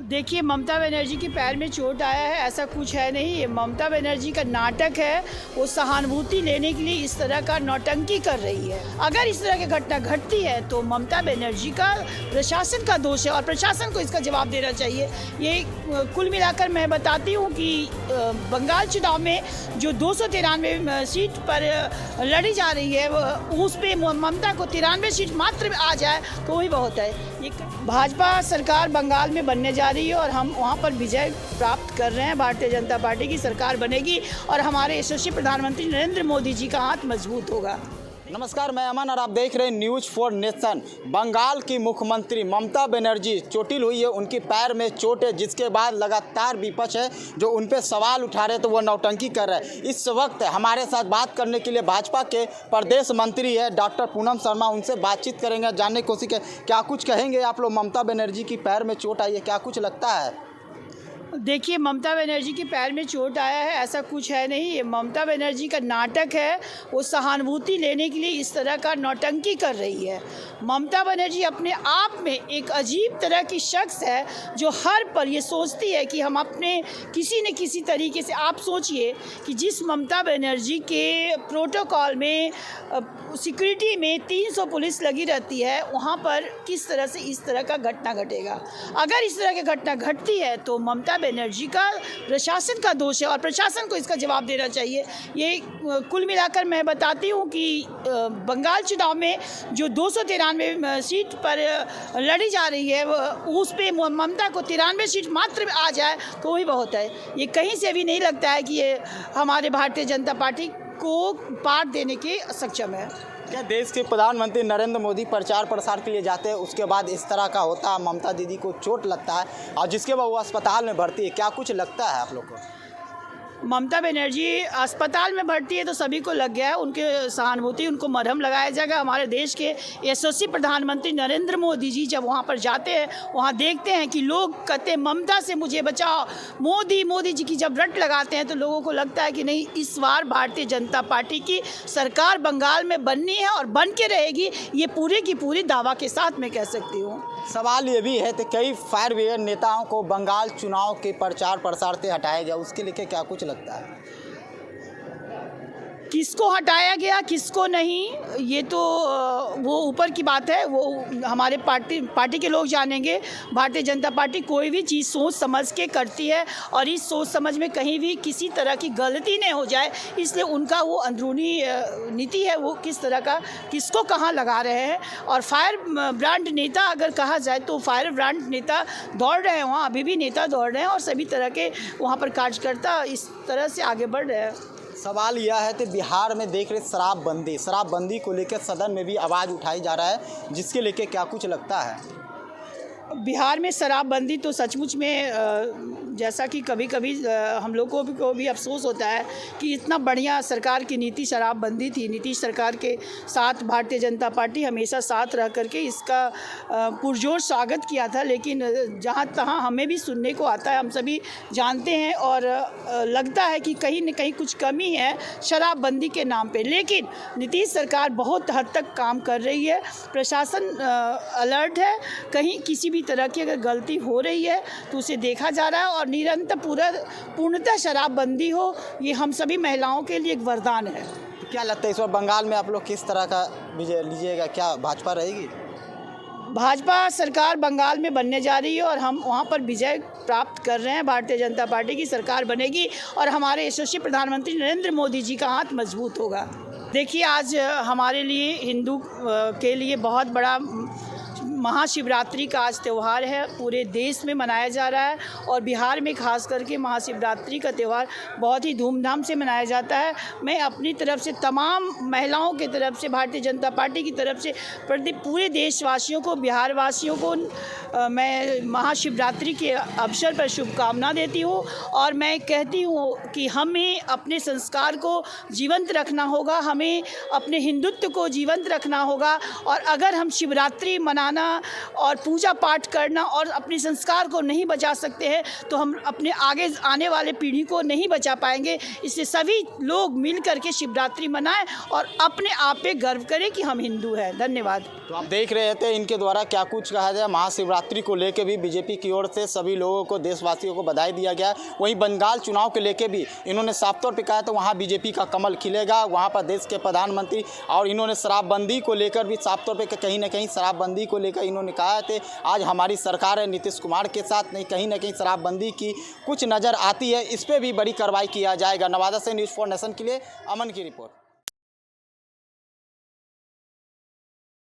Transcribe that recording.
देखिए, ममता बनर्जी के पैर में चोट आया है ऐसा कुछ है नहीं। ये ममता बनर्जी का नाटक है। वो सहानुभूति लेने के लिए इस तरह का नौटंकी कर रही है। अगर इस तरह की घटना घटती है तो ममता बनर्जी का प्रशासन का दोष है और प्रशासन को इसका जवाब देना चाहिए। ये कुल मिलाकर मैं बताती हूँ कि बंगाल चुनाव में जो 293 सीट पर लड़ी जा रही है उस पे ममता को 93 सीट मात्र आ जाए तो वही बहुत है। ये भाजपा सरकार बंगाल में बनने जा रही है और हम वहाँ पर विजय प्राप्त कर रहे हैं। भारतीय जनता पार्टी की सरकार बनेगी और हमारे यशस्वी प्रधानमंत्री नरेंद्र मोदी जी का हाथ मजबूत होगा। नमस्कार, मैं अमन और आप देख रहे हैं न्यूज़ फॉर नेशन। बंगाल की मुख्यमंत्री ममता बनर्जी चोटिल हुई है, उनके पैर में चोट है, जिसके बाद लगातार विपक्ष है जो उन पर सवाल उठा रहे तो वो नौटंकी कर रहे हैं। इस वक्त हमारे साथ बात करने के लिए भाजपा के प्रदेश मंत्री है डॉक्टर पूनम शर्मा, उनसे बातचीत करेंगे, जानने की कोशिश करें क्या कुछ कहेंगे आप लोग। ममता बनर्जी की पैर में चोट आई है, क्या कुछ लगता है? देखिए, ममता बनर्जी के पैर में चोट आया है ऐसा कुछ है नहीं। ये ममता बनर्जी का नाटक है। वो सहानुभूति लेने के लिए इस तरह का नौटंकी कर रही है। ममता बनर्जी अपने आप में एक अजीब तरह की शख्स है जो हर पल ये सोचती है कि हम अपने किसी न किसी तरीके से, आप सोचिए कि जिस ममता बनर्जी के प्रोटोकॉल में सिक्योरिटी में 300 पुलिस लगी रहती है, वहाँ पर किस तरह से इस तरह का घटना घटेगा। अगर इस तरह की घटना घटती है तो ममता बनर्जी का प्रशासन का दोष है और प्रशासन को इसका जवाब देना चाहिए। ये कुल मिलाकर मैं बताती हूँ कि बंगाल चुनाव में जो 293 सीट पर लड़ी जा रही है उस पे ममता को 93 सीट मात्र आ जाए तो वही बहुत है। ये कहीं से भी नहीं लगता है कि ये हमारे भारतीय जनता पार्टी को पार देने के सक्षम है। क्या देश के प्रधानमंत्री नरेंद्र मोदी प्रचार प्रसार के लिए जाते हैं, उसके बाद इस तरह का होता है, ममता दीदी को चोट लगता है और जिसके बाद वो अस्पताल में भर्ती है, क्या कुछ लगता है आप लोग को? ममता बनर्जी अस्पताल में भर्ती है तो सभी को लग गया है। उनके सहानुभूति, उनको मरहम लगाया जाएगा। हमारे देश के यशस्वी प्रधानमंत्री नरेंद्र मोदी जी जब वहाँ पर जाते हैं, वहाँ देखते हैं कि लोग कहते हैं ममता से मुझे बचाओ, मोदी जी की जब रट लगाते हैं तो लोगों को लगता है कि नहीं, इस बार भारतीय जनता पार्टी की सरकार बंगाल में बननी है और बन के रहेगी। ये पूरी की पूरी दावा के साथ मैं कह सकती हूँ। सवाल ये भी है कि कई फायर ब्रिगेड नेताओं को बंगाल चुनाव के प्रचार प्रसार से हटाया गया, उसके लिए क्या कुछ लगता है? किसको हटाया गया किसको नहीं, ये तो वो ऊपर की बात है, वो हमारे पार्टी के लोग जानेंगे। भारतीय जनता पार्टी कोई भी चीज़ सोच समझ के करती है और इस सोच समझ में कहीं भी किसी तरह की गलती नहीं हो जाए, इसलिए उनका वो अंदरूनी नीति है, वो किस तरह का किसको कहाँ लगा रहे हैं। और फायर ब्रांड नेता अगर कहा जाए तो फायर ब्रांड नेता दौड़ रहे हैं, वहाँ अभी भी नेता दौड़ रहे हैं और सभी तरह के वहाँ पर कार्यकर्ता इस तरह से आगे बढ़ रहे हैं। सवाल यह है कि बिहार में देख रहे शराबबंदी को लेकर सदन में भी आवाज़ उठाई जा रहा है, जिसके लेके क्या कुछ लगता है? बिहार में शराबबंदी तो सचमुच में जैसा कि कभी कभी हम लोग को भी अफसोस होता है कि इतना बढ़िया सरकार की नीति शराबबंदी थी। नीतीश सरकार के साथ भारतीय जनता पार्टी हमेशा साथ रह करके इसका पुरजोर स्वागत किया था, लेकिन जहाँ तहाँ हमें भी सुनने को आता है, हम सभी जानते हैं और लगता है कि कहीं न कहीं कुछ कमी है शराबबंदी के नाम पे। लेकिन नीतीश सरकार बहुत हद तक काम कर रही है, प्रशासन अलर्ट है, कहीं किसी भी तरह की अगर गलती हो रही है तो उसे देखा जा रहा है और निरंतर पूर्णतः शराबबंदी हो, ये हम सभी महिलाओं के लिए एक वरदान है। तो क्या लगता है इस बार बंगाल में आप लोग किस तरह का विजय लीजिएगा? क्या भाजपा रहेगी? भाजपा सरकार बंगाल में बनने जा रही है और हम वहाँ पर विजय प्राप्त कर रहे हैं। भारतीय जनता पार्टी की सरकार बनेगी और हमारे यशस्वी प्रधानमंत्री नरेंद्र मोदी जी का हाथ मजबूत होगा। देखिए, आज हमारे लिए हिंदू के लिए बहुत बड़ा महाशिवरात्रि का आज त्यौहार है, पूरे देश में मनाया जा रहा है और बिहार में खास करके महाशिवरात्रि का त्यौहार बहुत ही धूमधाम से मनाया जाता है। मैं अपनी तरफ से तमाम महिलाओं की तरफ से, भारतीय जनता पार्टी की तरफ से पूरे देशवासियों को, बिहार वासियों को मैं महाशिवरात्रि के अवसर पर शुभकामना देती हूँ और मैं कहती हूँ कि हमें अपने संस्कार को जीवंत रखना होगा, हमें अपने हिंदुत्व को जीवंत रखना होगा और अगर हम शिवरात्रि मनाना करना और पूजा पाठ करना और अपने संस्कार को नहीं बचा सकते हैं तो हम अपने आगे आने वाले पीढ़ी को नहीं बचा पाएंगे। इसलिए सभी लोग मिल करके शिवरात्रि मनाएं और अपने आप पे गर्व करें कि हम हिंदू हैं। धन्यवाद। तो आप देख रहे थे इनके द्वारा क्या कुछ कहा जाए। महाशिवरात्रि को लेकर भी बीजेपी की ओर से सभी लोगों को, देशवासियों को बधाई दिया गया। वहीं बंगाल चुनाव के लेकर भी इन्होंने साफ तौर पे कहा तो वहाँ बीजेपी का कमल खिलेगा, वहाँ पर देश के प्रधानमंत्री, और इन्होंने शराबबंदी को लेकर भी साफ तौर पे कहीं ना कहीं शराबबंदी को लेकर इन्होंने कहा थे आज हमारी सरकार है नीतीश कुमार के साथ, नहीं कहीं ना कहीं शराबबंदी की कुछ नज़र आती है। इस पर भी बड़ी कार्रवाई किया जाएगा। नवादा से न्यूज़ 4 नेशन के लिए अमन की रिपोर्ट।